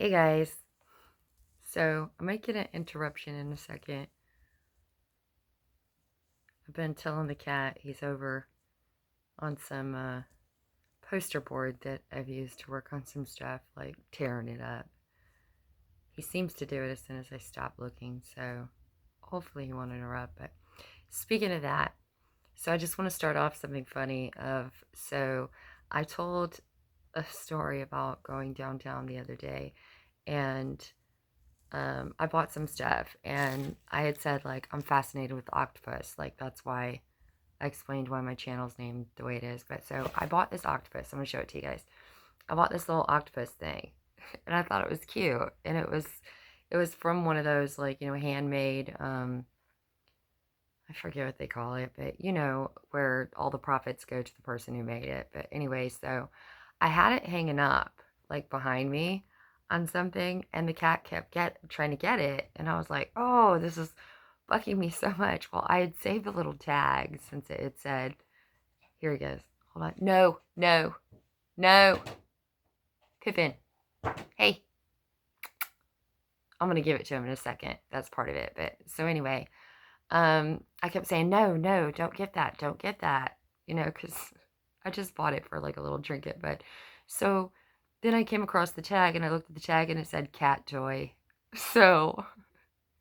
Hey guys, so I might get an interruption in a second. I've been telling the cat he's over on some poster board that I've used to work on some stuff, like tearing it up. He seems to do it as soon as I stop looking, so hopefully he won't interrupt. But speaking of that, so I just want to start off something funny. So I told a story about going downtown the other day, and I bought some stuff, and I had said, like, I'm fascinated with octopus. Like, that's why I explained why my channel's named the way it is. But so I bought this octopus. I'm gonna show it to you guys. I bought this little octopus thing, and I thought it was cute. And it was from one of those, like, handmade, I forget what they call it, but where all the profits go to the person who made it. But anyway, so I had it hanging up, like, behind me on something, and the cat kept trying to get it, and I was like, oh, this is bugging me so much. Well, I had saved a little tag since it had said, here he goes. Hold on. No, no, no. Pippin. Hey, I'm gonna give it to him in a second. That's part of it. But so anyway, I kept saying, no, no, don't get that, don't get that, because I just bought it for like a little trinket. But so then I came across the tag, and I looked at the tag, and it said cat toy. So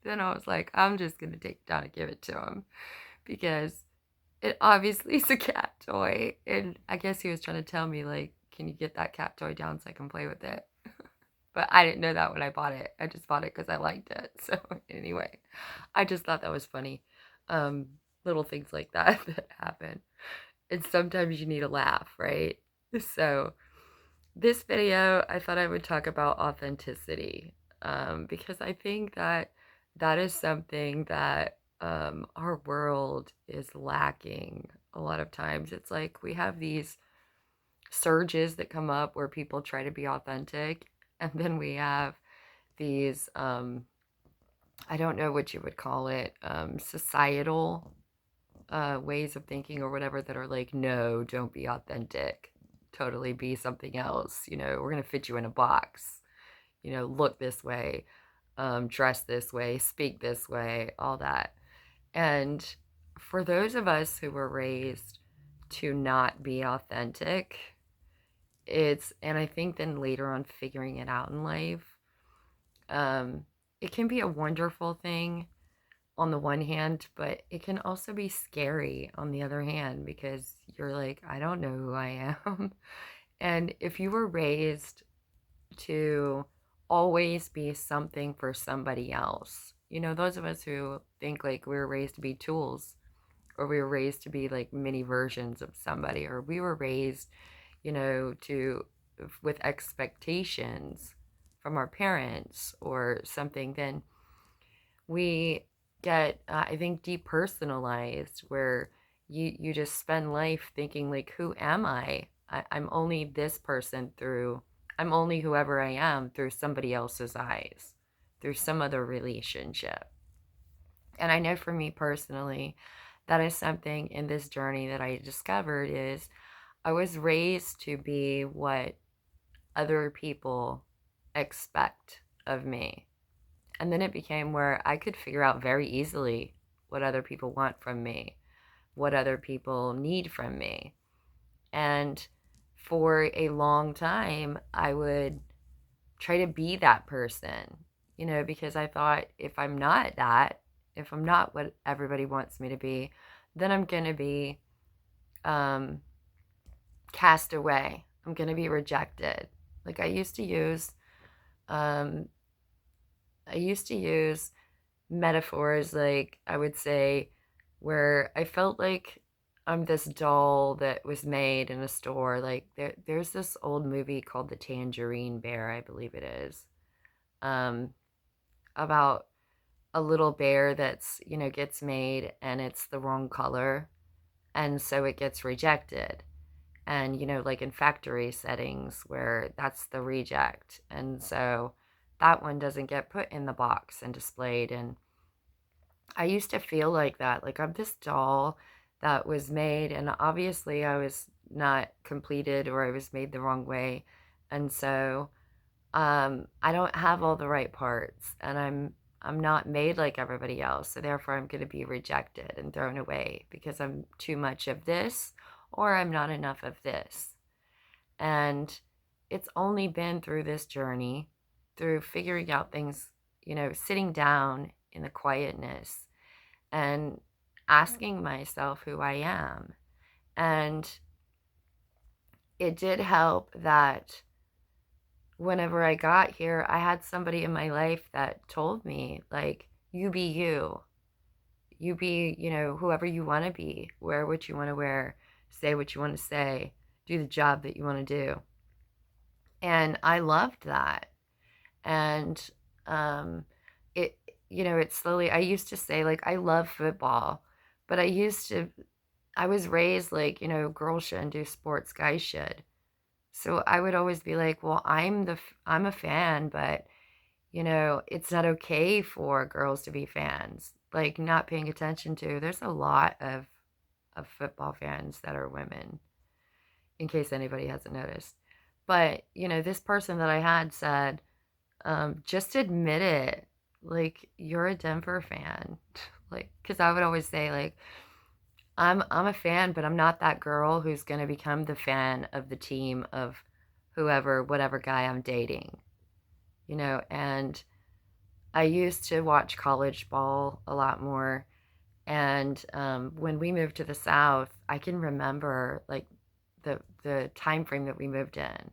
then I was like, I'm just going to take it down and give it to him because it obviously is a cat toy. And I guess he was trying to tell me, like, can you get that cat toy down so I can play with it? But I didn't know that when I bought it. I just bought it because I liked it. So anyway, I just thought that was funny. Um, Little things like that that happen. And sometimes you need a laugh, right? So this video, I thought I would talk about authenticity, because I think that that is something that our world is lacking a lot of times. It's like we have these surges that come up where people try to be authentic, and then we have these I don't know what you would call it, societal ways of thinking or whatever that are like, no, don't be authentic, totally be something else. We're going to fit you in a box, look this way, dress this way, speak this way, all that. And for those of us who were raised to not be authentic, and I think then later on figuring it out in life, um, it can be a wonderful thing on the one hand, but it can also be scary on the other hand because you're like, I don't know who I am. And if you were raised to always be something for somebody else, those of us who think like we were raised to be tools, or we were raised to be like mini versions of somebody, or we were raised, to with expectations from our parents or something, then we get, I think, depersonalized, where you just spend life thinking like, who am I'm only this person through, I'm only whoever I am through somebody else's eyes, through some other relationship. And I know for me personally, that is something in this journey that I discovered is I was raised to be what other people expect of me. And then it became where I could figure out very easily what other people want from me, what other people need from me. And for a long time, I would try to be that person, because I thought if I'm not that, if I'm not what everybody wants me to be, then I'm going to be um, cast away. I'm going to be rejected. Like um, I used to use metaphors, like I would say, where I felt like I'm this doll that was made in a store. Like there's this old movie called The Tangerine Bear, I believe it is, um, about a little bear that's, gets made and it's the wrong color. And so it gets rejected. And, like in factory settings where that's the reject. And so that one doesn't get put in the box and displayed. And I used to feel like that. Like I'm this doll that was made, and obviously I was not completed, or I was made the wrong way. And so I don't have all the right parts, and I'm not made like everybody else, so therefore I'm going to be rejected and thrown away because I'm too much of this or I'm not enough of this. And it's only been through this journey, through figuring out things, sitting down in the quietness and asking myself who I am. And it did help that whenever I got here, I had somebody in my life that told me, like, you be you. You be, whoever you want to be, wear what you want to wear, say what you want to say, do the job that you want to do. And I loved that. And um, it, it slowly, I used to say, like, I love football, but I was raised like, girls shouldn't do sports, guys should. So I would always be like, well, I'm a fan, but it's not okay for girls to be fans. Like not paying attention to. There's a lot of football fans that are women, in case anybody hasn't noticed. But this person that I had said, just admit it. Like you're a Denver fan. Like, because I would always say like, I'm a fan, but I'm not that girl who's gonna become the fan of the team of whoever, whatever guy I'm dating. And I used to watch college ball a lot more. And when we moved to the South, I can remember like the time frame that we moved in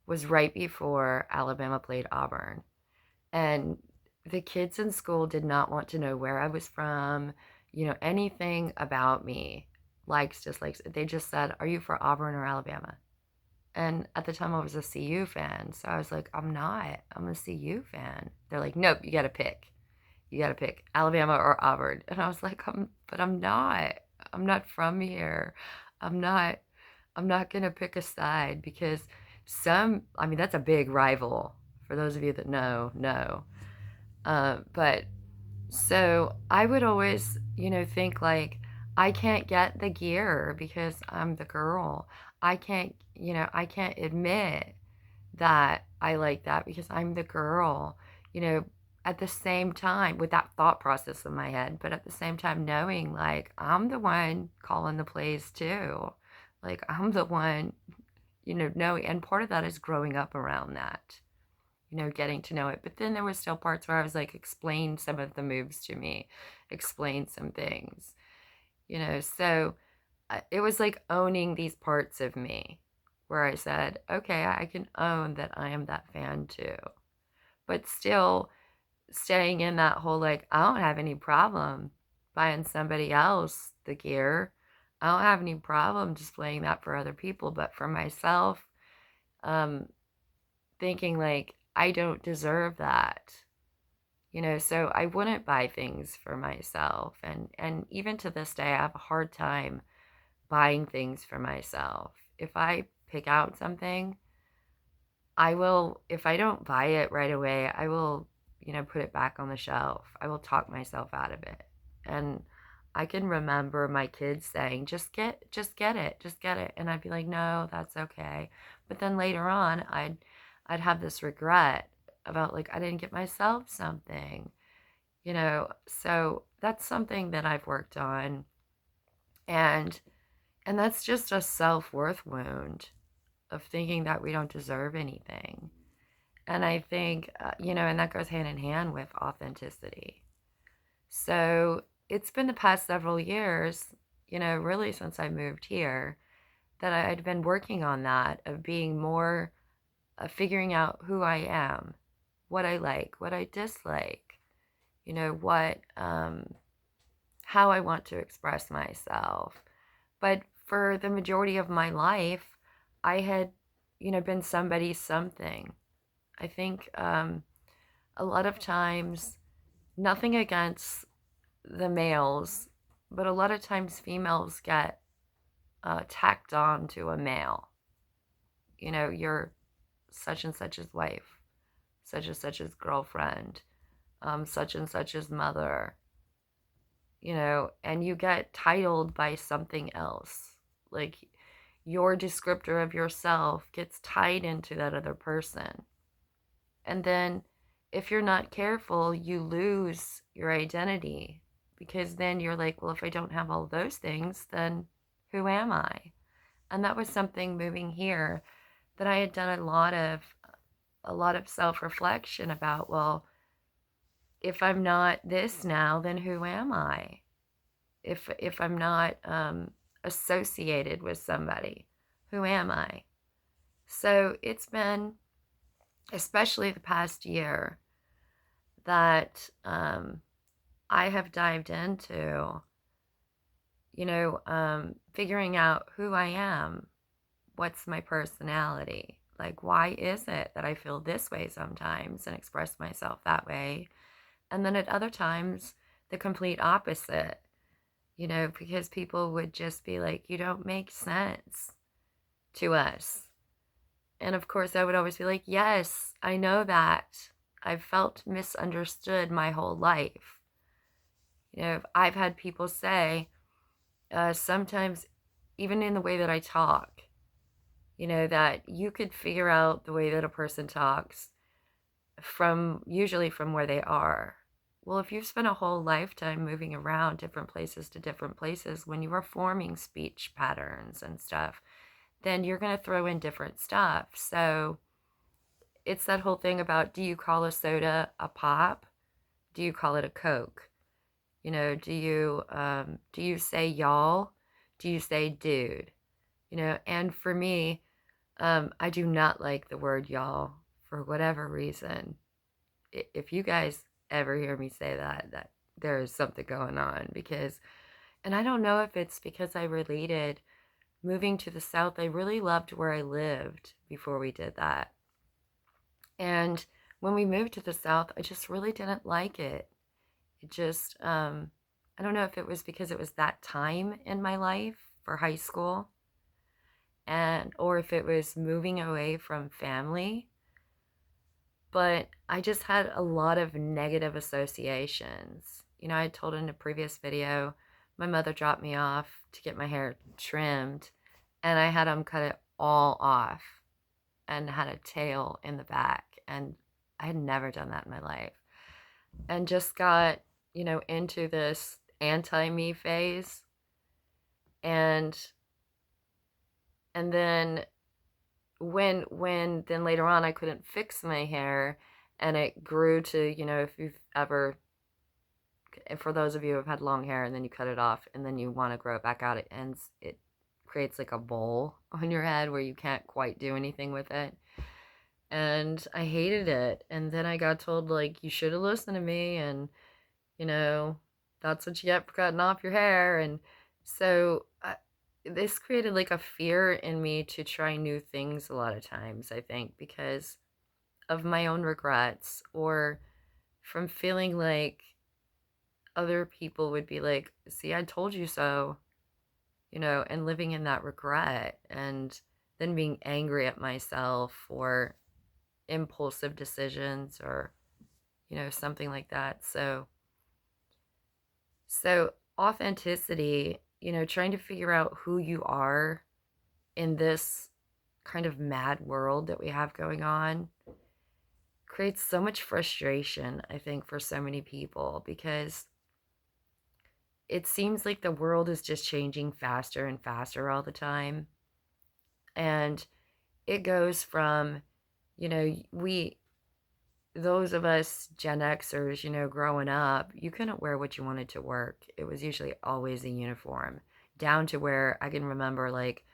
was right before Alabama played Auburn. And the kids in school did not want to know where I was from, anything about me, likes, dislikes. They just said, are you for Auburn or Alabama? And at the time I was a CU fan. So I was like, I'm not. I'm a CU fan. They're like, nope, you got to pick. You got to pick Alabama or Auburn. And I was like, but I'm not. I'm not from here. I'm not I'm not going to pick a side because I mean that's a big rival for those of you that know. But so I would always, think like I can't get the gear because I'm the girl. I can't admit that I like that because I'm the girl, you know, at the same time with that thought process in my head, but at the same time knowing like I'm the one calling the plays too. Like I'm the one, knowing, and part of that is growing up around that, getting to know it. But then there was still parts where I was like, explain some of the moves to me, explain some things, so it was like owning these parts of me where I said, okay, I can own that I am that fan too. But still staying in that whole like, I don't have any problem buying somebody else the gear. I don't have any problem displaying that for other people, but for myself, um, thinking like, I don't deserve that. So I wouldn't buy things for myself. And even to this day, I have a hard time buying things for myself. If I pick out something, I will, if I don't buy it right away, I will, put it back on the shelf. I will talk myself out of it. And I can remember my kids saying, just get it, just get it. And I'd be like, no, that's okay. But then later on, I'd have this regret about like, I didn't get myself something, so that's something that I've worked on. And that's just a self-worth wound of thinking that we don't deserve anything. And I think, and that goes hand in hand with authenticity. So it's been the past several years, really since I moved here, that I'd been working on that of being more, figuring out who I am, what I like, what I dislike, how I want to express myself. But for the majority of my life, I had, been somebody's something. I think a lot of times, nothing against the males, but a lot of times females get tacked on to a male. You're such and such's wife, such and such's girlfriend, such and such's mother, and you get titled by something else. Like your descriptor of yourself gets tied into that other person. And then if you're not careful, you lose your identity, because then you're like, well, if I don't have all those things, then who am I? And that was something moving here that I had done a lot of self-reflection about. Well, if I'm not this now, then who am I? If I'm not associated with somebody, who am I? So it's been, especially the past year, that I have dived into, figuring out who I am, what's my personality, like why is it that I feel this way sometimes and express myself that way, and then at other times the complete opposite, because people would just be like, you don't make sense to us. And of course, I would always be like, yes, I know that. I've felt misunderstood my whole life. I've had people say, sometimes, even in the way that I talk, that you could figure out the way that a person talks usually from where they are. Well, if you've spent a whole lifetime moving around different places to different places, when you are forming speech patterns and stuff, then you're going to throw in different stuff. So it's that whole thing about, do you call a soda a pop? Do you call it a Coke? Do you say y'all? Do you say dude? And for me, I do not like the word y'all for whatever reason. If you guys ever hear me say that there is something going on, and I don't know if it's because I related moving to the South. I really loved where I lived before we did that. And when we moved to the South, I just really didn't like it. It just, I don't know if it was because it was that time in my life for high school, or if it was moving away from family. But I just had a lot of negative associations. I told in a previous video, my mother dropped me off to get my hair trimmed, and I had them cut it all off and had a tail in the back. And I had never done that in my life. And just got, into this anti-me phase. And then when then later on I couldn't fix my hair, and it grew to, if you've ever, for those of you who have had long hair and then you cut it off and then you want to grow it back out, it creates like a bowl on your head where you can't quite do anything with it. And I hated it. And then I got told, like, you should have listened to me, and that's what you get for cutting off your hair. And so this created like a fear in me to try new things a lot of times, I think, because of my own regrets, or from feeling like other people would be like, see, I told you so, and living in that regret, and then being angry at myself for impulsive decisions, or something like that. So authenticity, trying to figure out who you are in this kind of mad world that we have going on, creates so much frustration, I think, for so many people, because it seems like the world is just changing faster and faster all the time. And it goes from, those of us Gen Xers, growing up, you couldn't wear what you wanted to work. It was usually always a uniform, down to where I can remember, like,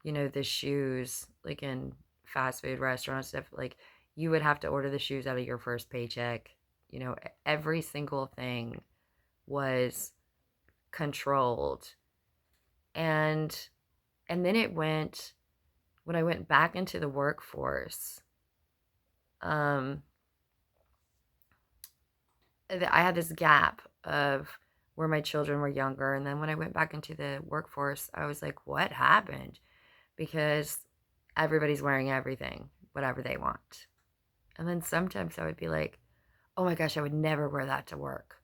the shoes, like in fast food restaurants, stuff, like, you would have to order the shoes out of your first paycheck. Every single thing was controlled. And then when I went back into the workforce, I had this gap of where my children were younger. And then when I went back into the workforce, I was like, what happened? Because everybody's wearing everything, whatever they want. And then sometimes I would be like, oh my gosh, I would never wear that to work.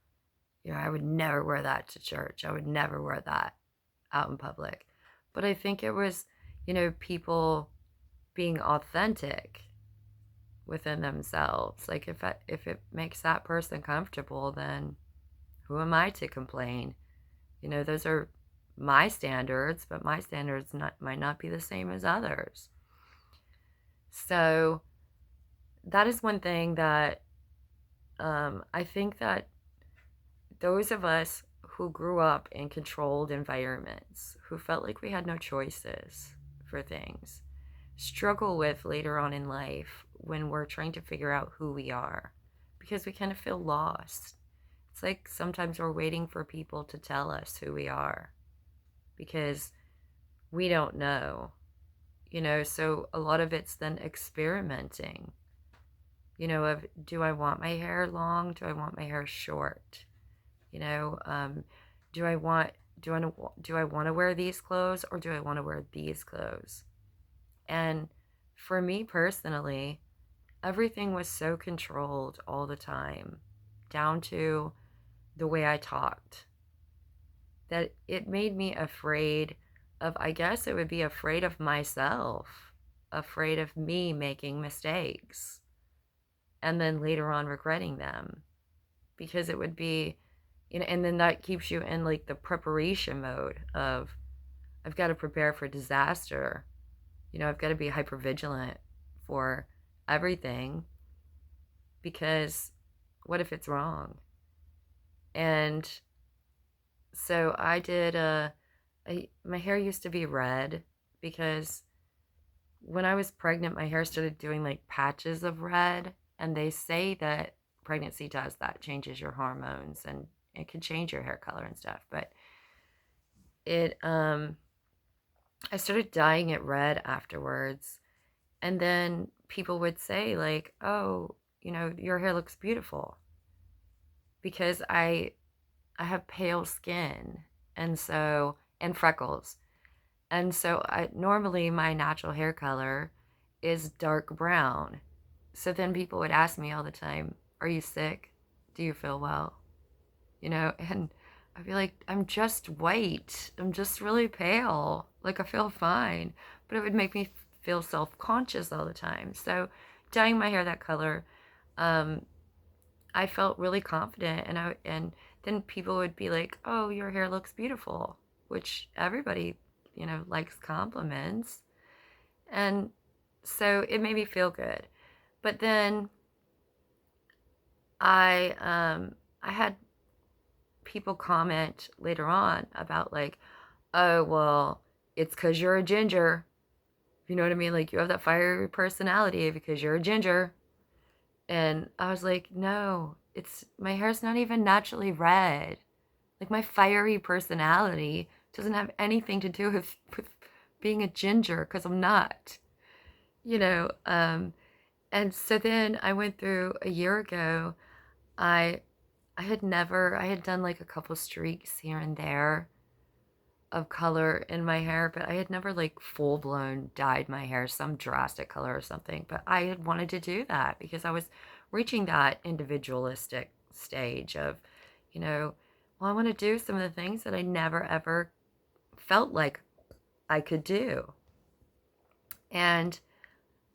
I would never wear that to church. I would never wear that out in public. But I think it was, people being authentic within themselves. Like if it makes that person comfortable, then who am I to complain? You know, those are my standards, but my standards might not be the same as others. So that is one thing that I think that those of us who grew up in controlled environments, who felt like we had no choices for things, struggle with later on in life when we're trying to figure out who we are, because we kind of feel lost. It's like sometimes we're waiting for people to tell us who we are because we don't know, you know. So a lot of it's then experimenting, you know, of do I want my hair long? Do I want my hair short? You know, do I want do I want to wear these clothes or do I want to wear these clothes? And for me personally, everything was so controlled all the time, down to the way I talked, that it made me afraid of, I guess it would be afraid of myself, afraid of me making mistakes, and then later on regretting them, because it would be, you know, and then that keeps you in like the preparation mode of, I've got to prepare for disaster. You know, I've got to be hyper vigilant for everything because what if it's wrong? And so I did my hair used to be red because when I was pregnant, my hair started doing like patches of red. And they say that pregnancy does that, changes your hormones and it can change your hair color and stuff. But it, I started dyeing it red afterwards. And then people would say, like, oh, you know, your hair looks beautiful because I have pale skin and freckles. And so normally my natural hair color is dark brown. So then people would ask me all the time, are you sick? Do you feel well? You know, and I'd be like, I'm just white. I'm just really pale. Like I feel fine. But it would make me feel self-conscious all the time. So dyeing my hair that color, um, I felt really confident and then people would be like, "Oh, your hair looks beautiful," which everybody, you know, likes compliments. And so it made me feel good. But then I had people comment later on about like, "Oh, well, it's 'cause you're a ginger." You know what I mean? Like you have that fiery personality because you're a ginger. And I was like, no, it's my hair's not even naturally red. Like my fiery personality doesn't have anything to do with being a ginger because I'm not, you know. And so then I went through a year ago. I I had done like a couple streaks here and there of color in my hair, but I had never like full blown dyed my hair some drastic color or something. But I had wanted to do that because I was reaching that individualistic stage of, you know, well, I want to do some of the things that I never ever felt like I could do. And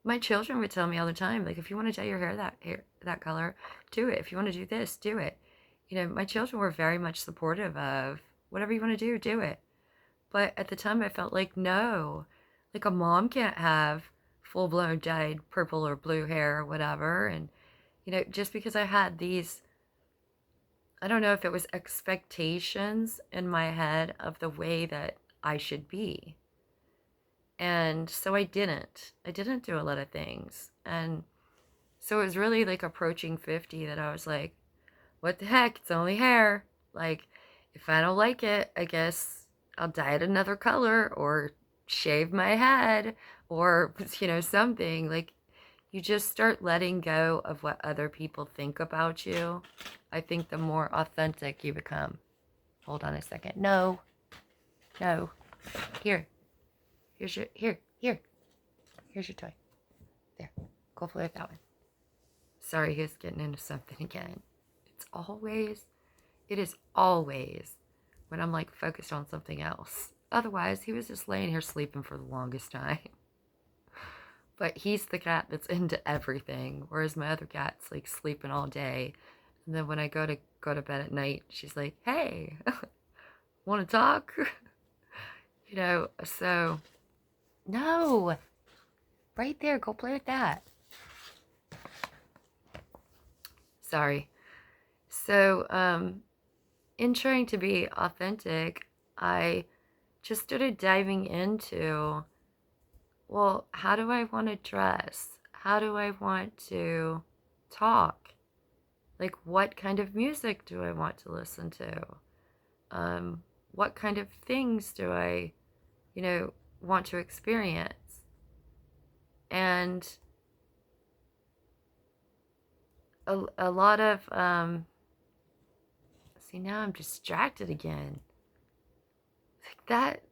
my children would tell me all the time, like, if you want to dye your hair that color, do it. If you want to do this, do it. You know, my children were very much supportive of whatever you want to do it. But at the time, I felt like, no, like a mom can't have full blown dyed purple or blue hair or whatever. And, you know, just because I had these, I don't know if it was expectations in my head of the way that I should be. And so I didn't. I didn't do a lot of things. And so it was really like approaching 50 that I was like, what the heck? It's only hair. Like, if I don't like it, I guess I'll dye it another color or shave my head or, you know, something. Like, you just start letting go of what other people think about you. I think the more authentic you become. Hold on a second. No, no. Here. Here's your toy. There. Go play with that one. Sorry, he's getting into something again. It is always when I'm like focused on something else. Otherwise, he was just laying here sleeping for the longest time. But he's the cat that's into everything, whereas my other cat's like sleeping all day. And then when I go to bed at night, she's like, "Hey, want to talk?" So no, right there, go play with that. Sorry. So, in trying to be authentic, I just started diving into, well, how do I want to dress? How do I want to talk? Like, what kind of music do I want to listen to? What kind of things do I, want to experience? And a lot of, see, now I'm distracted again. Like that,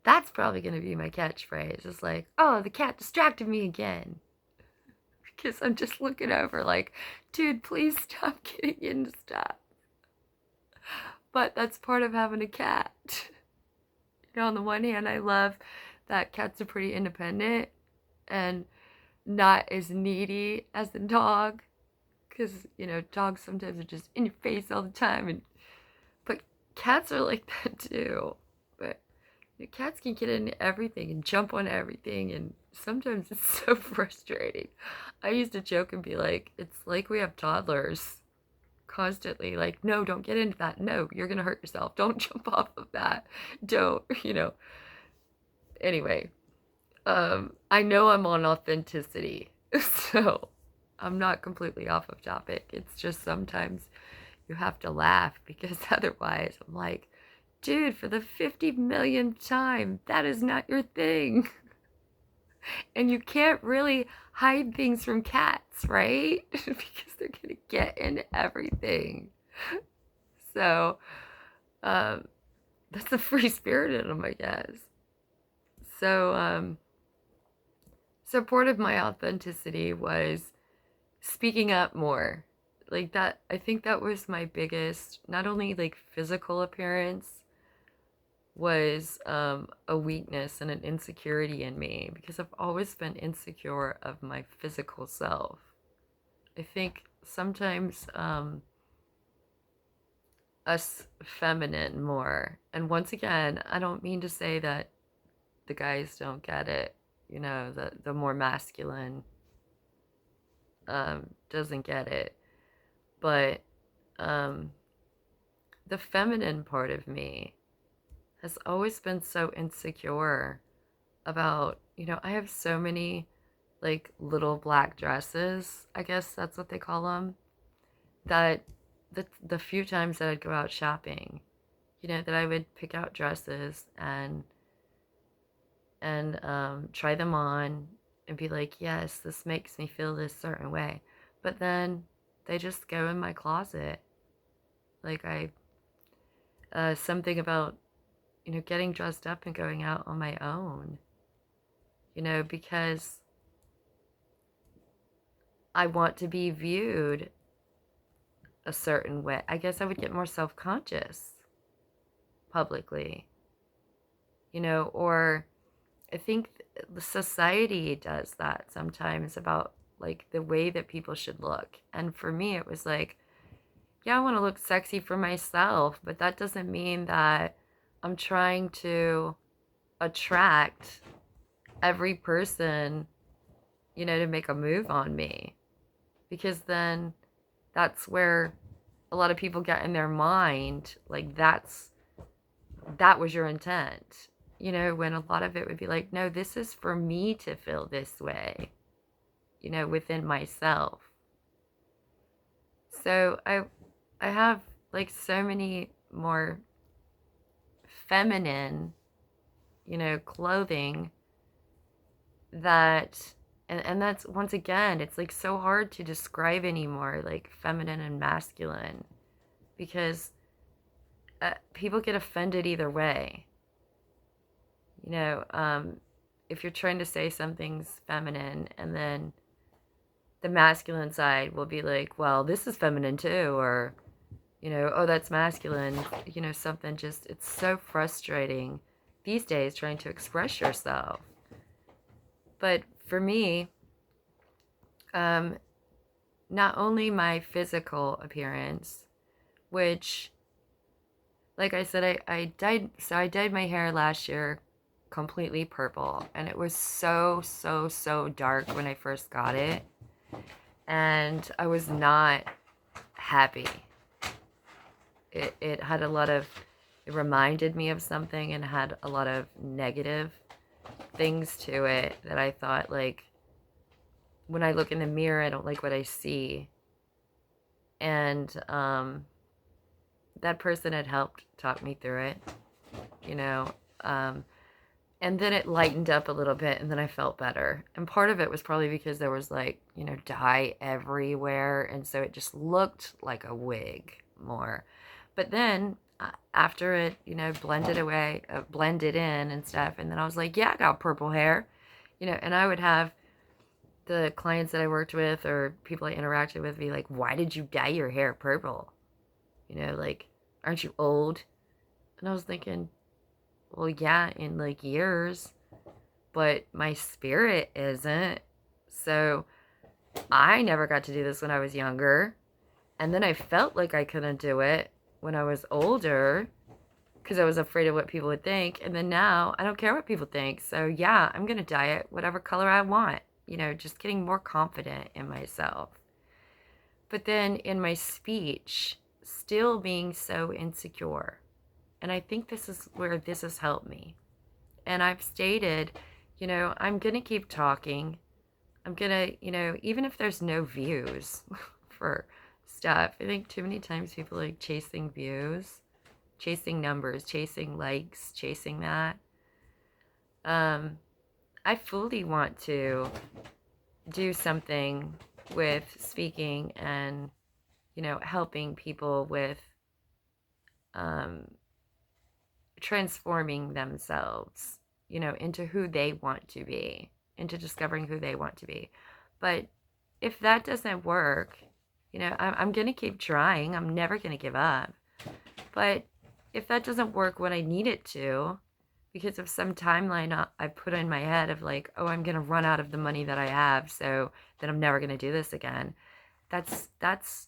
that's probably going to be my catchphrase. It's like, oh, the cat distracted me again. Because I'm just looking over like, dude, please stop getting into stuff. But that's part of having a cat. On the one hand, I love that cats are pretty independent and not as needy as a dog. Because, dogs sometimes are just in your face all the time. But cats are like that too. But cats can get into everything and jump on everything. And sometimes it's so frustrating. I used to joke and be like, it's like we have toddlers constantly. Like, no, don't get into that. No, you're going to hurt yourself. Don't jump off of that. Don't. Anyway, I know I'm on authenticity. So I'm not completely off of topic. It's just sometimes you have to laugh because otherwise I'm like, dude, for the 50 millionth time, that is not your thing. And you can't really hide things from cats, right? Because they're going to get into everything. So, that's a free spirit in them, I guess. So, so part of my authenticity was speaking up more. Like that, I think that was my biggest, not only like physical appearance, was a weakness and an insecurity in me because I've always been insecure of my physical self. I think sometimes us feminine more, and once again, I don't mean to say that the guys don't get it, the more masculine doesn't get it, but the feminine part of me has always been so insecure about, I have so many like little black dresses, I guess that's what they call them, that the few times that I'd go out shopping, that I would pick out dresses and try them on and be like, yes, this makes me feel this certain way. But then they just go in my closet. Like something about, getting dressed up and going out on my own, because I want to be viewed a certain way. I guess I would get more self-conscious publicly, or I think the society does that sometimes about like the way that people should look. And for me, it was like, yeah, I want to look sexy for myself, but that doesn't mean that I'm trying to attract every person, to make a move on me. Because then that's where a lot of people get in their mind, like that was your intent. When a lot of it would be like, no, this is for me to feel this way, within myself. So I have like so many more feminine, clothing that, and that's, once again, it's like so hard to describe anymore, like feminine and masculine, because people get offended either way. If you're trying to say something's feminine and then the masculine side will be like, well, this is feminine too, or, oh, that's masculine, something just, it's so frustrating these days trying to express yourself. But for me, um, not only my physical appearance, which, like I said, I dyed my hair last year completely purple, and it was so, so, so dark when I first got it, and I was not happy. It had a lot of, it reminded me of something and had a lot of negative things to it that I thought, like, when I look in the mirror, I don't like what I see. And that person had helped talk me through it, you know. Um, and then it lightened up a little bit, and then I felt better. And part of it was probably because there was, like, dye everywhere, and so it just looked like a wig more. But then after it, blended away, blended in and stuff, and then I was like, yeah, I got purple hair, and I would have the clients that I worked with or people I interacted with be like, why did you dye your hair purple? Like, aren't you old? And I was thinking, well, yeah, in like years, but my spirit isn't. So I never got to do this when I was younger. And then I felt like I couldn't do it when I was older because I was afraid of what people would think. And then now I don't care what people think. So yeah, I'm going to dye it whatever color I want, just getting more confident in myself. But then in my speech, still being so insecure. And I think this is where this has helped me. And I've stated, I'm going to keep talking. I'm going to, even if there's no views for stuff, I think too many times people like chasing views, chasing numbers, chasing likes, chasing that. I fully want to do something with speaking and, helping people with transforming themselves, into who they want to be, into discovering who they want to be. But if that doesn't work, I'm going to keep trying. I'm never going to give up. But if that doesn't work when I need it to, because of some timeline I put in my head of like, oh, I'm going to run out of the money that I have, so then I'm never going to do this again. That's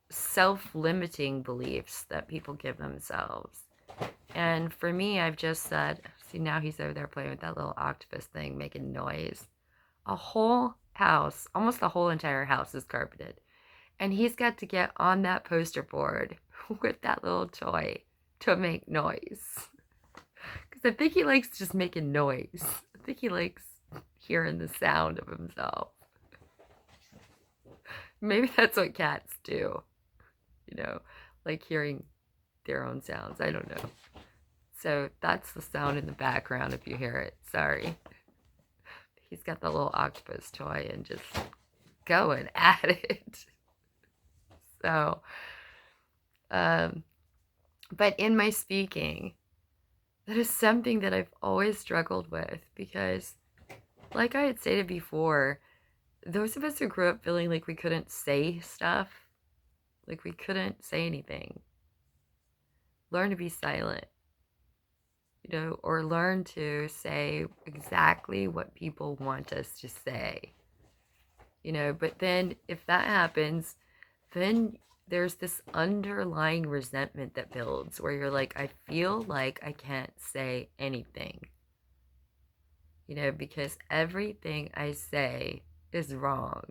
self-limiting beliefs that people give themselves. And for me, I've just said, see, now he's over there playing with that little octopus thing, making noise. A whole house, almost the whole entire house is carpeted. And he's got to get on that poster board with that little toy to make noise. Because I think he likes just making noise. I think he likes hearing the sound of himself. Maybe that's what cats do, like hearing their own sounds. I don't know. So that's the sound in the background if you hear it. Sorry. He's got the little octopus toy and just going at it. So, but in my speaking, that is something that I've always struggled with because, like I had stated before, those of us who grew up feeling like we couldn't say stuff, like we couldn't say anything, learn to be silent, or learn to say exactly what people want us to say, but then if that happens, then there's this underlying resentment that builds where you're like, I feel like I can't say anything, because everything I say is wrong,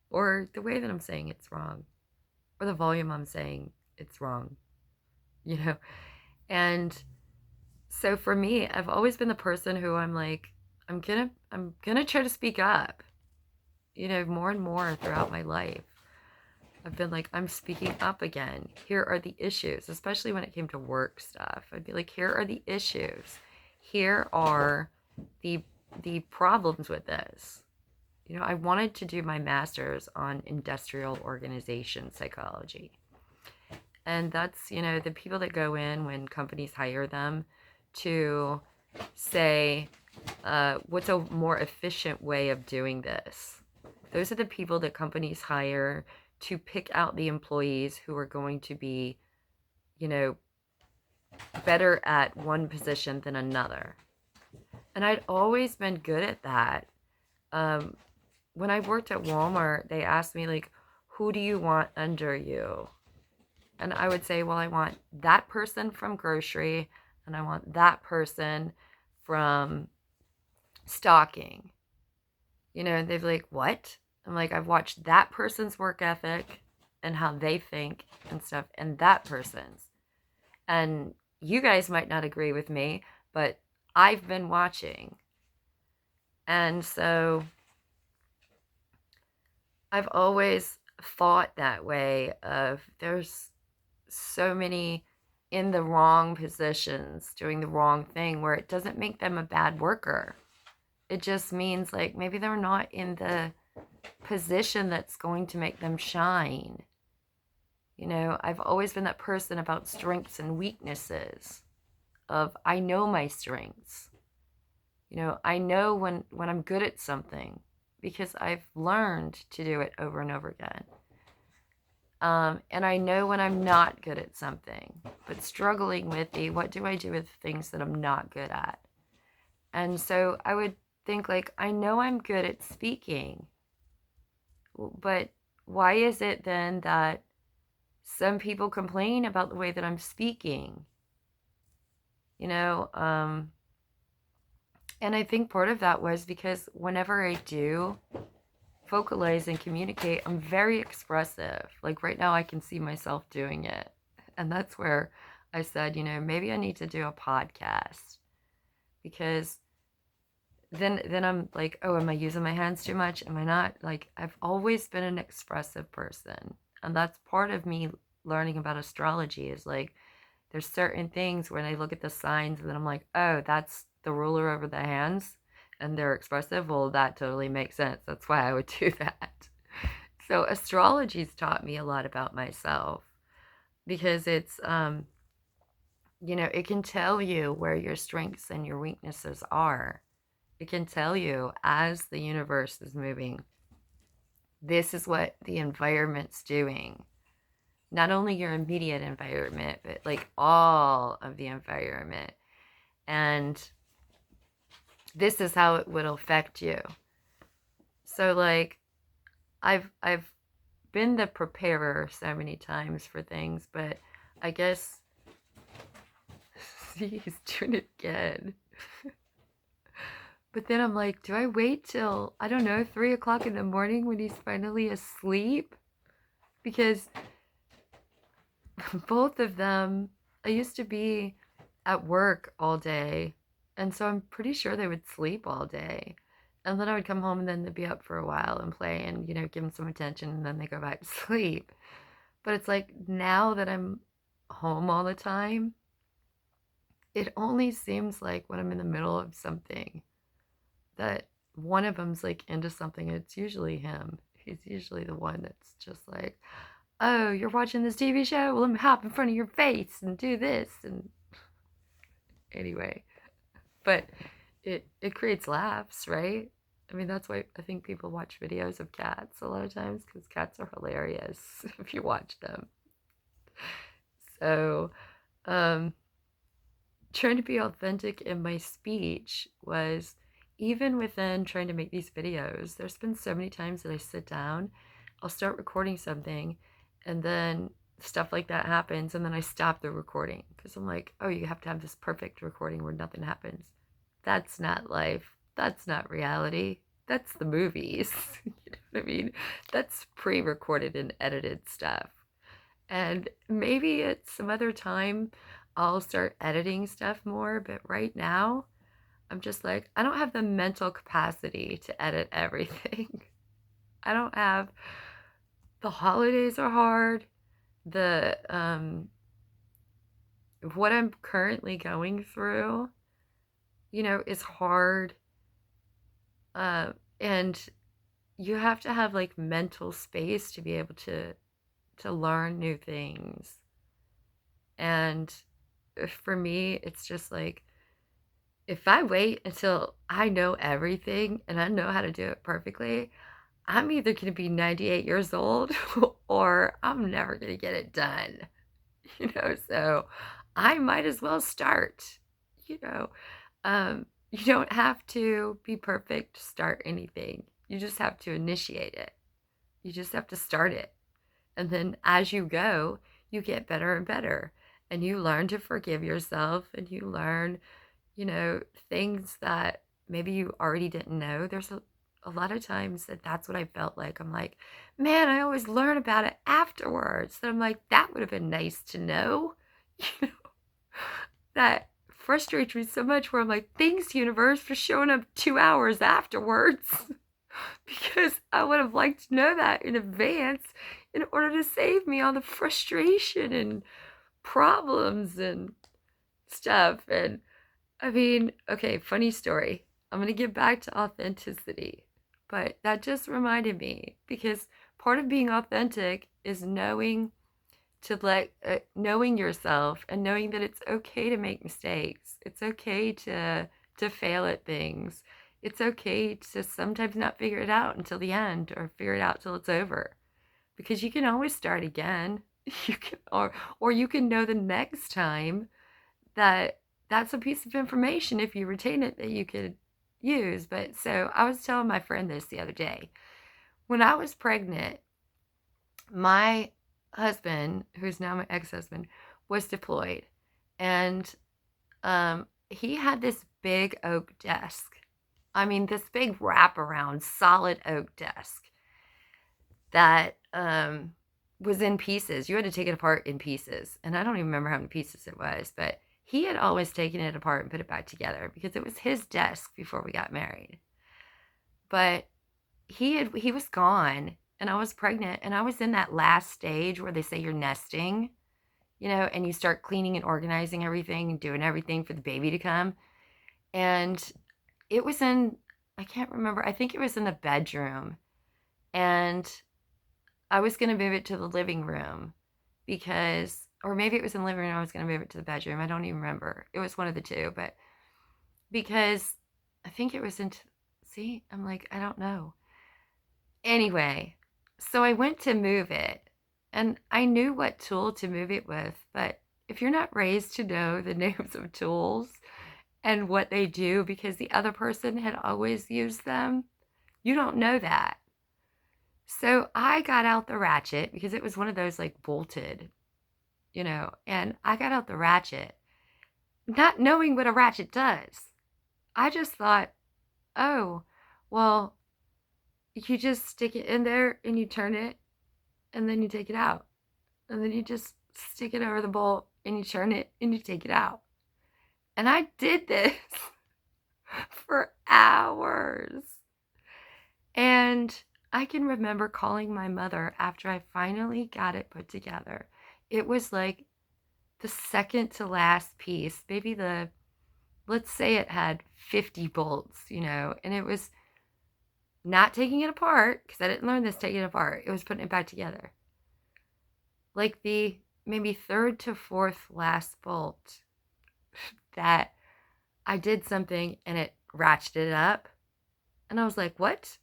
or the way that I'm saying it's wrong, or the volume I'm saying it's wrong, and so for me, I've always been the person who I'm like, I'm gonna try to speak up, more and more throughout my life. I've been like, I'm speaking up again. Here are the issues, especially when it came to work stuff. I'd be like, here are the issues. Here are the problems with this. I wanted to do my master's on industrial organization psychology. And that's, the people that go in when companies hire them to say, what's a more efficient way of doing this? Those are the people that companies hire to pick out the employees who are going to be, better at one position than another. And I'd always been good at that. um, when I worked at Walmart, they asked me, like, who do you want under you? And I would say, well, I want that person from grocery, and I want that person from stocking. And they'd be like, what? I'm like, I've watched that person's work ethic and how they think and stuff, and that person's. And you guys might not agree with me, but I've been watching. And so I've always thought that way of there's so many in the wrong positions doing the wrong thing where it doesn't make them a bad worker. It just means like maybe they're not in the position that's going to make them shine. I've always been that person about strengths and weaknesses of I know my strengths. I know when I'm good at something because I've learned to do it over and over again. And I know when I'm not good at something, but struggling with what do I do with things that I'm not good at? And so I would think like, I know I'm good at speaking, but why is it then that some people complain about the way that I'm speaking? And I think part of that was because whenever I do vocalize and communicate, I'm very expressive. Like right now I can see myself doing it. And that's where I said, maybe I need to do a podcast, because then I'm like, oh, am I using my hands too much? Am I not? Like, I've always been an expressive person. And that's part of me learning about astrology is like, there's certain things when I look at the signs and then I'm like, oh, that's the ruler over the hands and they're expressive. Well, that totally makes sense. That's why I would do that. So astrology's taught me a lot about myself because it's, it can tell you where your strengths and your weaknesses are. It can tell you as the universe is moving, this is what the environment's doing. Not only your immediate environment, but like all of the environment. And this is how it would affect you. So like I've been the preparer so many times for things, but I guess see, he's doing it again. But then I'm like, do I wait till, I don't know, 3 o'clock in the morning when he's finally asleep? Because both of them, I used to be at work all day, and so I'm pretty sure they would sleep all day. And then I would come home and then they'd be up for a while and play and, give them some attention, and then they go back to sleep. But it's like now that I'm home all the time, it only seems like when I'm in the middle of something that one of them's like into something. It's usually him. He's usually the one that's just like, oh, you're watching this TV show? Well, let me hop in front of your face and do this. And anyway, but it creates laughs, right? I mean, that's why I think people watch videos of cats a lot of times, because cats are hilarious if you watch them. So, trying to be authentic in my speech was, even within trying to make these videos, there's been so many times that I sit down, I'll start recording something, and then stuff like that happens, and then I stop the recording because I'm like, oh, you have to have this perfect recording where nothing happens. That's not life. That's not reality. That's the movies. You know what I mean? That's pre-recorded and edited stuff. And maybe at some other time I'll start editing stuff more, but right now I'm just like, I don't have the mental capacity to edit everything. I don't have, the holidays are hard. The what I'm currently going through, is hard. And you have to have like mental space to be able to learn new things. And for me, it's just like, if I wait until I know everything and I know how to do it perfectly, I'm either going to be 98 years old or I'm never going to get it done. So I might as well start. You don't have to be perfect to start anything. You just have to initiate it. You just have to start it. And then as you go, you get better and better. And you learn to forgive yourself, and you learn, things that maybe you already didn't know. There's a lot of times that's what I felt like. I'm like, man, I always learn about it afterwards. And I'm like, that would have been nice to know. You know, that frustrates me so much where I'm like, thanks, universe, for showing up 2 hours afterwards. Because I would have liked to know that in advance in order to save me all the frustration and problems and stuff. And I mean, okay, funny story. I'm going to get back to authenticity, but that just reminded me because part of being authentic is knowing yourself and knowing that it's okay to make mistakes. It's okay to fail at things. It's okay to sometimes not figure it out until the end or figure it out till it's over. Because you can always start again. You can or you can know the next time that that's a piece of information if you retain it that you could use. But so I was telling my friend this the other day. When I was pregnant, my husband, who's now my ex-husband, was deployed, and he had this big oak desk. I mean, this big wraparound solid oak desk that was in pieces. You had to take it apart in pieces, and I don't even remember how many pieces it was, but he had always taken it apart and put it back together because it was his desk before we got married. But he was gone, and I was pregnant, and I was in that last stage where they say you're nesting, and you start cleaning and organizing everything and doing everything for the baby to come. And it was I can't remember, I think it was in the bedroom. And I was going to move it to the living room or maybe it was in the living room, I was going to move it to the bedroom. I don't even remember. It was one of the two, but because I think it was I'm like, I don't know. Anyway, so I went to move it, and I knew what tool to move it with, but if you're not raised to know the names of tools and what they do because the other person had always used them, you don't know that. So I got out the ratchet because it was one of those like bolted, and I got out the ratchet, not knowing what a ratchet does. I just thought, oh, well, you just stick it in there and you turn it and then you take it out. And then you just stick it over the bolt and you turn it and you take it out. And I did this for hours. And I can remember calling my mother after I finally got it put together. It was like the second to last piece, maybe let's say it had 50 bolts, and it was not taking it apart, because I didn't learn this taking it apart. It was putting it back together. Like the maybe third to fourth last bolt that I did something and it ratcheted up. And I was like, what?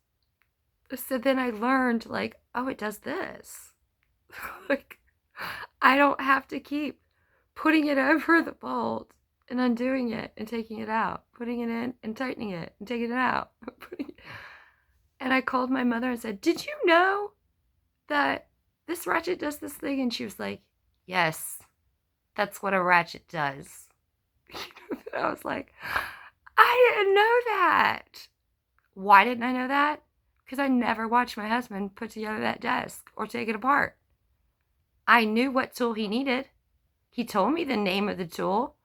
So then I learned like, oh, it does this. Like, I don't have to keep putting it over the bolt and undoing it and taking it out, putting it in and tightening it and taking it out. And I called my mother and said, did you know that this ratchet does this thing? And she was like, yes, that's what a ratchet does. I was like, I didn't know that. Why didn't I know that? Because I never watched my husband put together that desk or take it apart. I knew what tool he needed. He told me the name of the tool.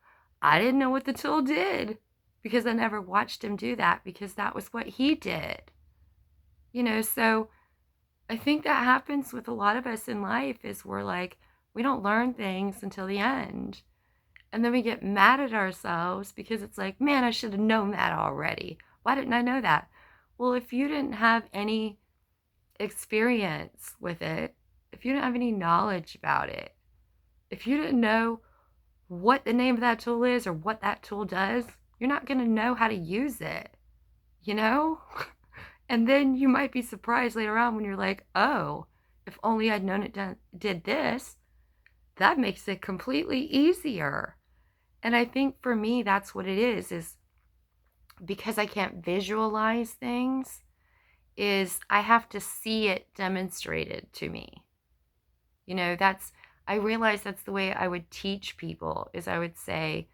I didn't know what the tool did because I never watched him do that because that was what he did. So I think that happens with a lot of us in life is we're like, we don't learn things until the end. And then we get mad at ourselves because it's like, man, I should have known that already. Why didn't I know that? Well, if you didn't have any experience with it, if you didn't have any knowledge about it, if you didn't know what the name of that tool is or what that tool does, you're not going to know how to use it, And then you might be surprised later on when you're like, oh, if only I'd known it did this, that makes it completely easier. And I think for me, that's what it is because I can't visualize things. is I have to see it demonstrated to me. You know, I realize that's the way I would teach people is I would say,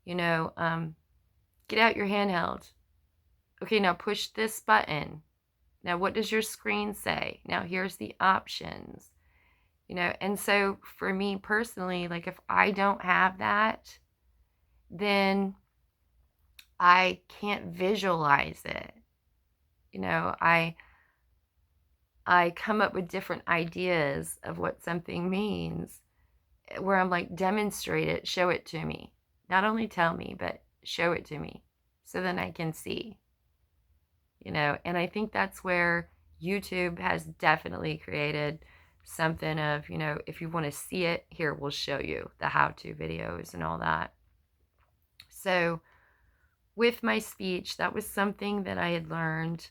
you know, get out your handheld. Okay, now push this button. Now, what does your screen say? Now, here's the options. You know, and so for me personally, like if I don't have that, then I can't visualize it. You know, I come up with different ideas of what something means where I'm like, demonstrate it, show it to me. Not only tell me, but show it to me so then I can see, you know. And I think that's where YouTube has definitely created something of, you know, if you want to see it, here, we'll show you the how-to videos and all that. So with my speech, that was something that I had learned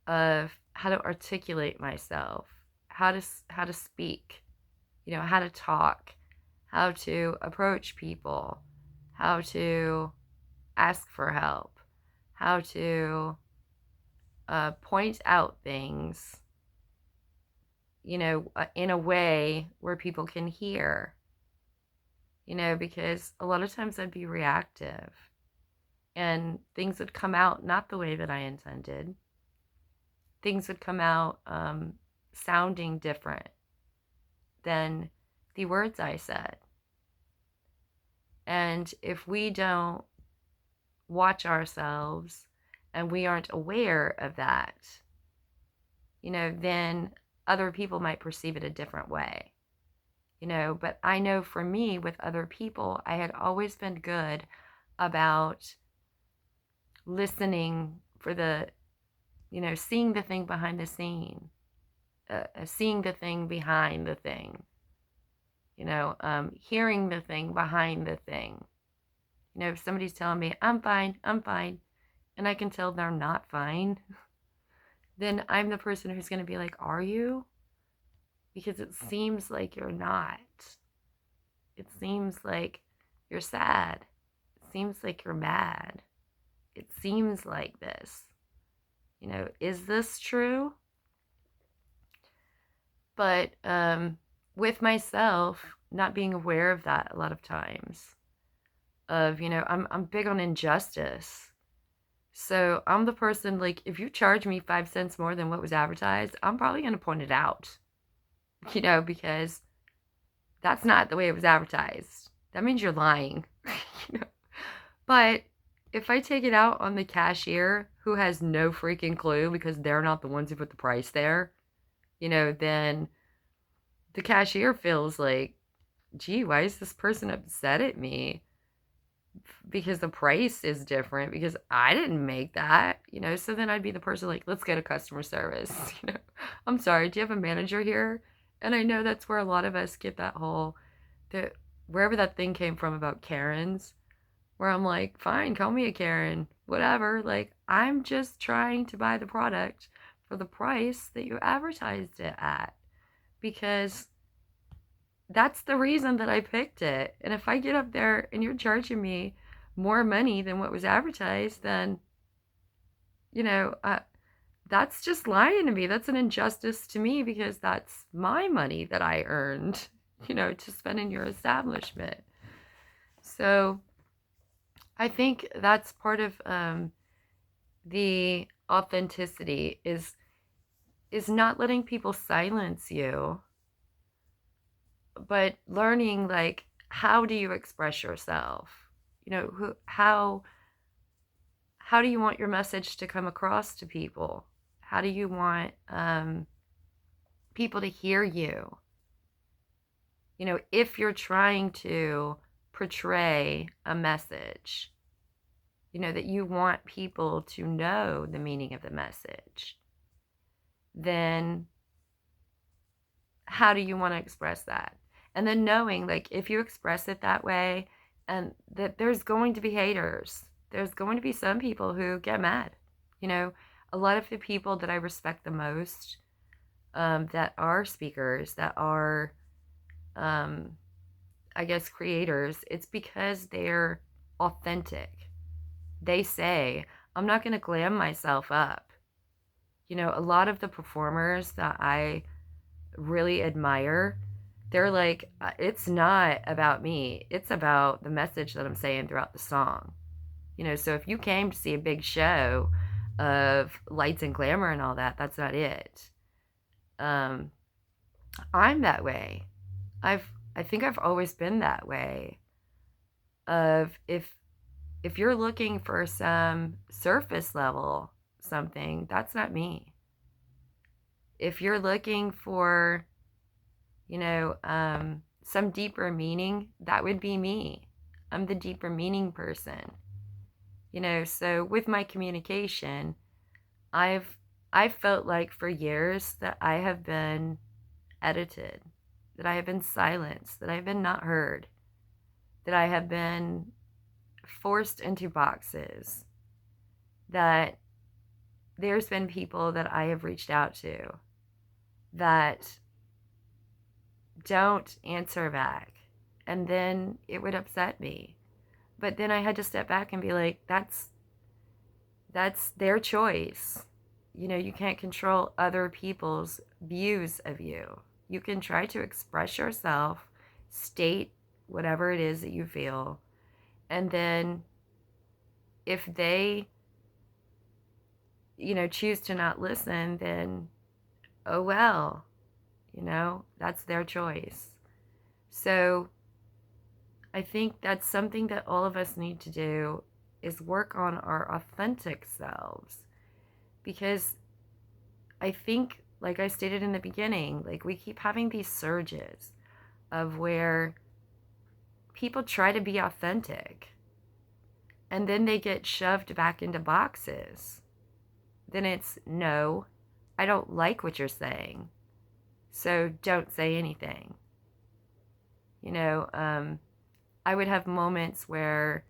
of how to articulate myself, how to speak, you know, how to talk, how to approach people, how to ask for help, how to point out things, you know, in a way where people can hear, you know, because a lot of times I'd be reactive and things would come out not the way that I intended. Things would come out sounding different than the words I said. And if we don't watch ourselves and we aren't aware of that, you know, then other people might perceive it a different way, you know. But I know for me with other people, I had always been good about listening for the, you know, seeing the thing behind the scene, seeing the thing behind the thing, you know, hearing the thing behind the thing. You know, if somebody's telling me, I'm fine, and I can tell they're not fine, then I'm the person who's going to be like, are you? Because it seems like you're not. It seems like you're sad. It seems like you're mad. It seems like this. You know, is this true? But with myself, not being aware of that a lot of times, of, you know, I'm big on injustice. So I'm the person, like, if you charge me 5 cents more than what was advertised, I'm probably going to point it out, you know, because that's not the way it was advertised. That means you're lying, you know. But if I take it out on the cashier who has no freaking clue because they're not the ones who put the price there, you know, then the cashier feels like, gee, why is this person upset at me? Because the price is different, because I didn't make that, you know. So then I'd be the person like, let's go to customer service, you know. I'm sorry, do you have a manager here? And I know that's where a lot of us get that whole, that wherever that thing came from about Karens, where I'm like, fine, call me a Karen, whatever. Like, I'm just trying to buy the product for the price that you advertised it at, because that's the reason that I picked it. And if I get up there and you're charging me more money than what was advertised, then, you know, that's just lying to me. That's an injustice to me, because that's my money that I earned, you know, to spend in your establishment. So I think that's part of the authenticity is not letting people silence you, but learning, like, how do you express yourself? You know, how do you want your message to come across to people? How do you want people to hear you? You know, if you're trying to portray a message, you know, that you want people to know the meaning of the message, then how do you want to express that? And then knowing, like, if you express it that way, and that there's going to be haters, there's going to be some people who get mad. You know, a lot of the people that I respect the most, that are speakers, that are, I guess, creators, it's because they're authentic. They say, I'm not going to glam myself up. A lot of the performers that I really admire, they're like, it's not about me. It's about the message that I'm saying throughout the song. So if you came to see a big show of lights and glamour and all that, that's not it. Um, I'm that way. I think I've always been that way. Of if you're looking for some surface level something, that's not me. If you're looking for, some deeper meaning, that would be me. I'm the deeper meaning person. So with my communication, I've I felt like for years that I have been edited, that I have been silenced, that I have been not heard, that I have been forced into boxes, that there's been people that I have reached out to that don't answer back. And then it would upset me. But then I had to step back and be like, that's their choice. You can't control other people's views of you. You can try to express yourself, state whatever it is that you feel, and then if they, choose to not listen, then oh well, that's their choice. So I think that's something that all of us need to do, is work on our authentic selves. Because I think, like I stated in the beginning, like we keep having these surges of where people try to be authentic and then they get shoved back into boxes. Then it's, no, I don't like what you're saying, so don't say anything. I would have moments where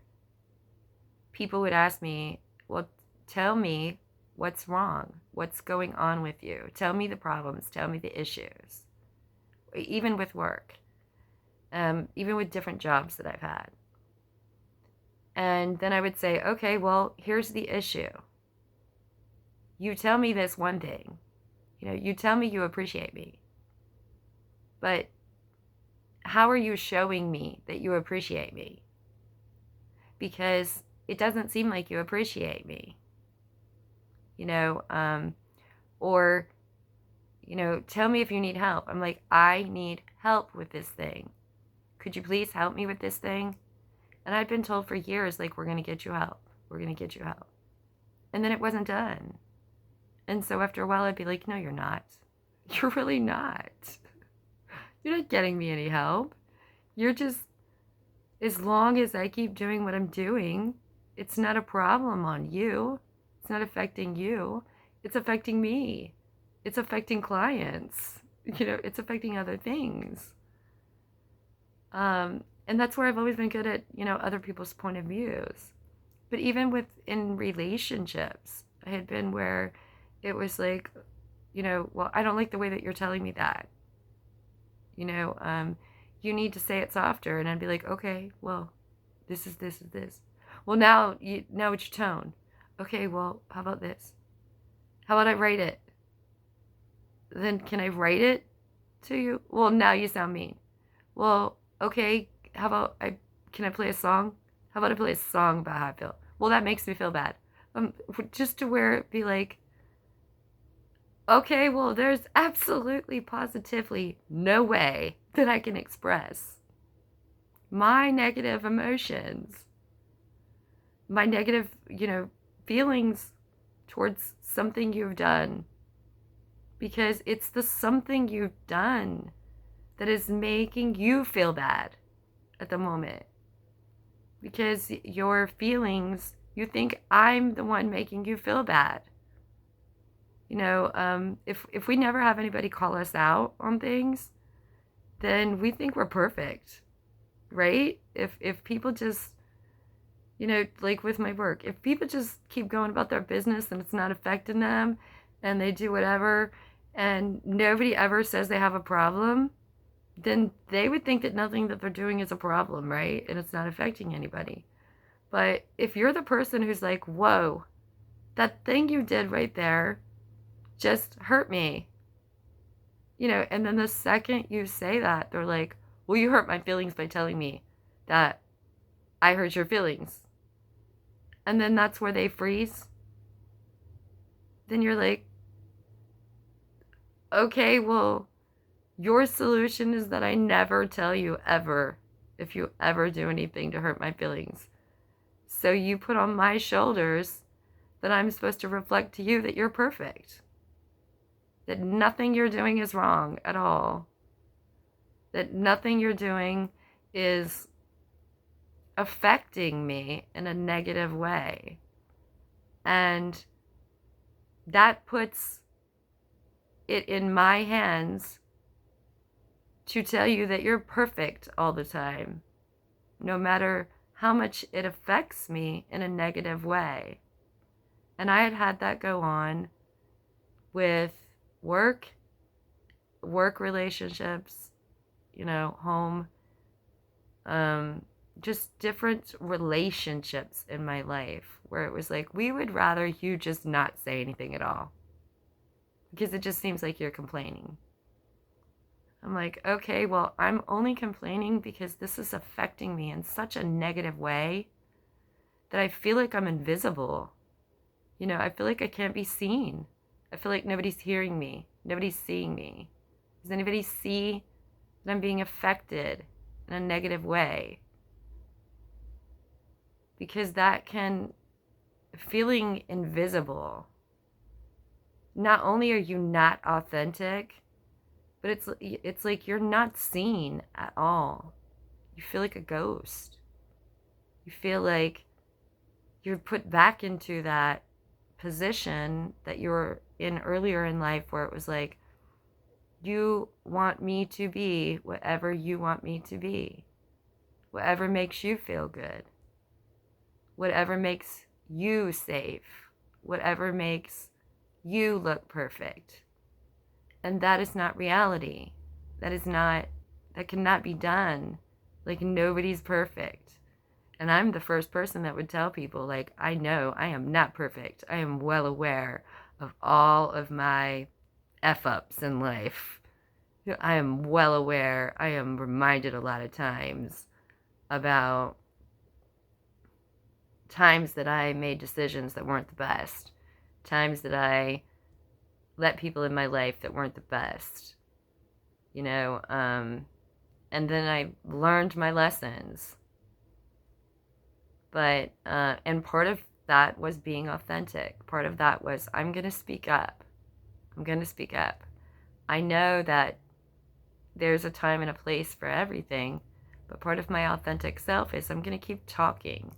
people would ask me, well, tell me what's wrong. What's going on with you? Tell me the problems. Tell me the issues. Even with work. Even with different jobs that I've had. And then I would say, okay, well, here's the issue. You tell me this one thing. You tell me you appreciate me. But how are you showing me that you appreciate me? Because it doesn't seem like you appreciate me. Or, tell me if you need help. I'm like, I need help with this thing. Could you please help me with this thing? And I'd been told for years, like, we're going to get you help. We're going to get you help. And then it wasn't done. And so after a while, I'd be like, no, you're not. You're really not. You're not getting me any help. You're just, as long as I keep doing what I'm doing, it's not a problem on you. It's not affecting you. It's affecting me. It's affecting clients. It's affecting other things. And that's where I've always been good at, other people's point of views. But even in relationships, I had been where it was like, well, I don't like the way that you're telling me that. You need to say it softer. And I'd be like, okay, well, this is this. Well, now it's your tone. Okay, well, how about this? How about I write it? Then can I write it to you? Well, now you sound mean. Well, okay, how about can I play a song? How about I play a song about how I feel? Well, that makes me feel bad. Just to where it be like, okay, well, there's absolutely, positively no way that I can express my negative emotions, my negative, feelings towards something you've done, because it's the something you've done that is making you feel bad at the moment. Because your feelings, you think I'm the one making you feel bad. If we never have anybody call us out on things, then we think we're perfect, right? If people just, like with my work, if people just keep going about their business and it's not affecting them and they do whatever and nobody ever says they have a problem, then they would think that nothing that they're doing is a problem, right? And it's not affecting anybody. But if you're the person who's like, whoa, that thing you did right there, just hurt me. And then the second you say that, they're like, well, you hurt my feelings by telling me that I hurt your feelings. And then that's where they freeze. Then you're like, okay, well, your solution is that I never tell you ever if you ever do anything to hurt my feelings. So you put on my shoulders that I'm supposed to reflect to you that you're perfect. That nothing you're doing is wrong at all. That nothing you're doing is affecting me in a negative way. And that puts it in my hands to tell you that you're perfect all the time, no matter how much it affects me in a negative way. And I had that go on with work relationships, home, just different relationships in my life where it was like, we would rather you just not say anything at all because it just seems like you're complaining. I'm like, okay, well, I'm only complaining because this is affecting me in such a negative way that I feel like I'm invisible. I feel like I can't be seen. I feel like nobody's hearing me. Nobody's seeing me. Does anybody see that I'm being affected in a negative way? Because feeling invisible, not only are you not authentic, but it's like you're not seen at all. You feel like a ghost. You feel like you're put back into that position that you were in earlier in life where it was like, you want me to be whatever you want me to be. Whatever makes you feel good. Whatever makes you safe. Whatever makes you look perfect. And that is not reality. That cannot be done. Like, nobody's perfect. And I'm the first person that would tell people, like, I know I am not perfect. I am well aware of all of my F-ups in life. I am well aware. I am reminded a lot of times about times that I made decisions that weren't the best. Times that I let people in my life that weren't the best. And then I learned my lessons. But, and part of that was being authentic. Part of that was, I'm going to speak up. I'm going to speak up. I know that there's a time and a place for everything, but part of my authentic self is I'm going to keep talking.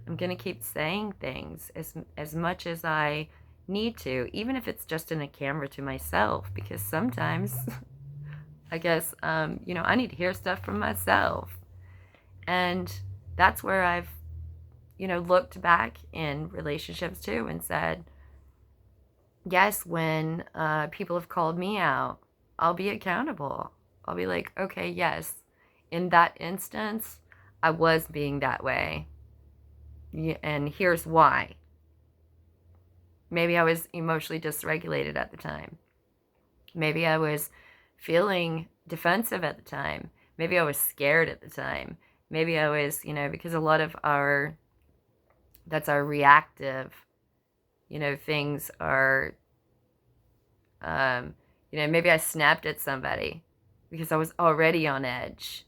I'm going to keep saying things as much as I need to, even if it's just in a camera to myself, because sometimes, I guess, I need to hear stuff from myself. And that's where I've, looked back in relationships too and said, yes, when people have called me out, I'll be accountable. I'll be like, okay, yes, in that instance, I was being that way. And here's why. Maybe I was emotionally dysregulated at the time. Maybe I was feeling defensive at the time. Maybe I was scared at the time. Maybe I was, because a lot of that's our reactive, things are, maybe I snapped at somebody because I was already on edge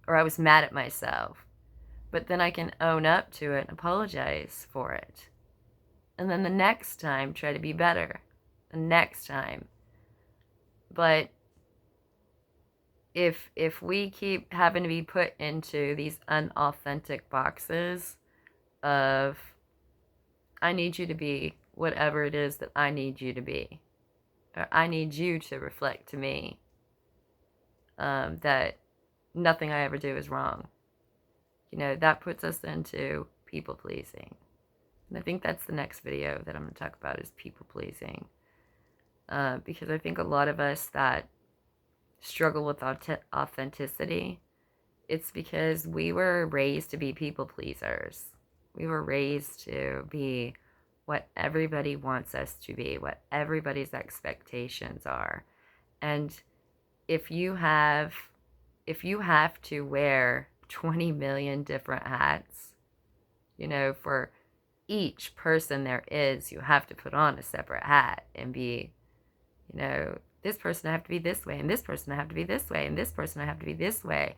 or I was mad at myself. But then I can own up to it and apologize for it. And then the next time, try to be better. The next time. But if we keep having to be put into these unauthentic boxes of, I need you to be whatever it is that I need you to be, or I need you to reflect to me that nothing I ever do is wrong. That puts us into people pleasing. And I think that's the next video that I'm going to talk about is people pleasing. Because I think a lot of us that struggle with authenticity, it's because we were raised to be people pleasers. We were raised to be what everybody wants us to be, what everybody's expectations are. And if you have to wear 20 million different hats, for each person there is, you have to put on a separate hat and be, this person I have to be this way, and this person I have to be this way, and this person I have to be this way.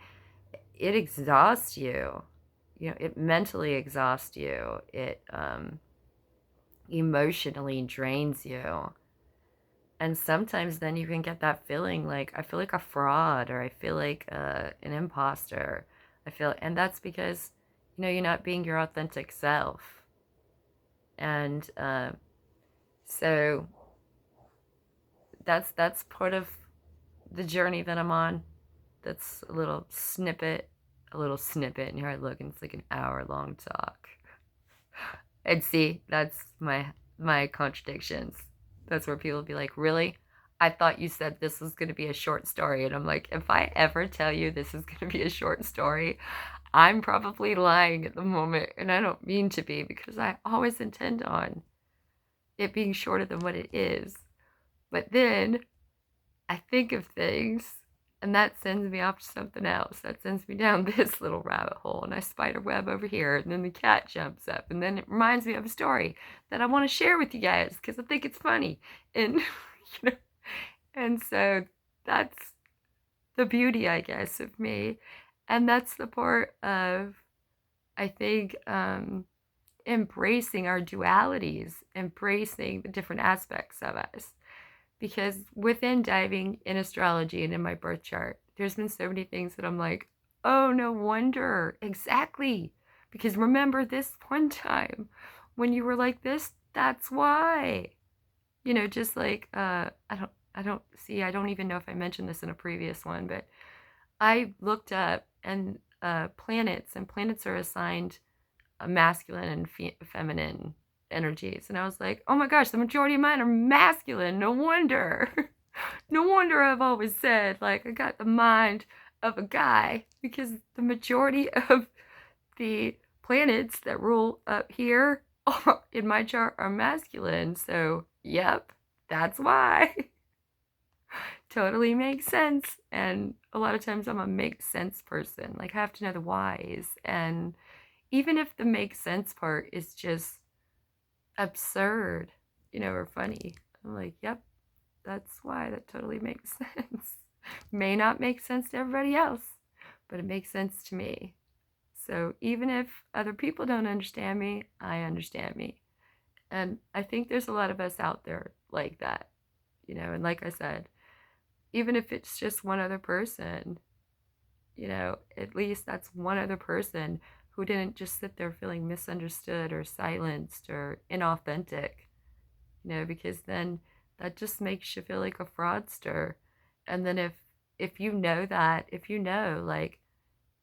It exhausts you. It mentally exhausts you. It emotionally drains you. And sometimes then you can get that feeling like, I feel like a fraud, or I feel like an imposter. And that's because, you're not being your authentic self. And so that's part of the journey that I'm on. That's a little snippet, and here I look, and it's like an hour-long talk. And see, that's my contradictions. That's where people will be like, really? I thought you said this was going to be a short story. And I'm like, if I ever tell you this is going to be a short story, I'm probably lying at the moment. And I don't mean to be, because I always intend on it being shorter than what it is. But then I think of things, and that sends me off to something else. That sends me down this little rabbit hole, and I spider web over here, and then the cat jumps up, and then it reminds me of a story that I want to share with you guys because I think it's funny. And, and so that's the beauty, I guess, of me. And that's the part of, I think, embracing our dualities, embracing the different aspects of us. Because within diving in astrology and in my birth chart, there's been so many things that I'm like, oh, no wonder. Exactly. Because remember this one time when you were like this, that's why. Just like, I don't even know if I mentioned this in a previous one, but I looked up, and planets are assigned a masculine and feminine energies, and I was like, oh my gosh, the majority of mine are masculine. No wonder. No wonder I've always said, like, I got the mind of a guy, because the majority of the planets that rule up here in my chart are masculine. So yep, that's why. Totally makes sense. And a lot of times I'm a make sense person. Like, I have to know the whys, and even if the make sense part is just absurd, or funny, I'm like, yep, that's why. That totally makes sense. May not make sense to everybody else, but it makes sense to me. So even if other people don't understand me, I understand me. And I think there's a lot of us out there like that, and like I said, even if it's just one other person, at least that's one other person who didn't just sit there feeling misunderstood or silenced or inauthentic, because then that just makes you feel like a fraudster. And then if you know that, like,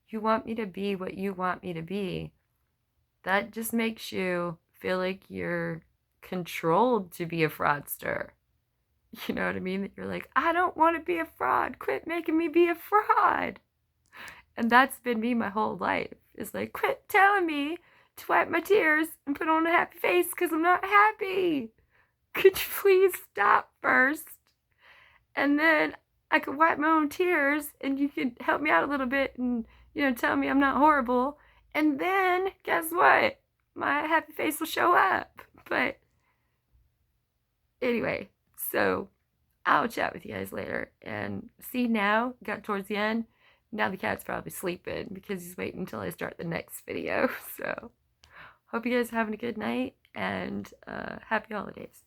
you want me to be what you want me to be, that just makes you feel like you're controlled to be a fraudster. You know what I mean? That you're like, I don't want to be a fraud. Quit making me be a fraud. And that's been me my whole life. It's like, quit telling me to wipe my tears and put on a happy face because I'm not happy. Could you please stop first? And then I could wipe my own tears, and you could help me out a little bit and, tell me I'm not horrible. And then, guess what? My happy face will show up. But anyway, so I'll chat with you guys later. And see, now, got towards the end. Now the cat's probably sleeping because he's waiting until I start the next video. So hope you guys are having a good night, and happy holidays.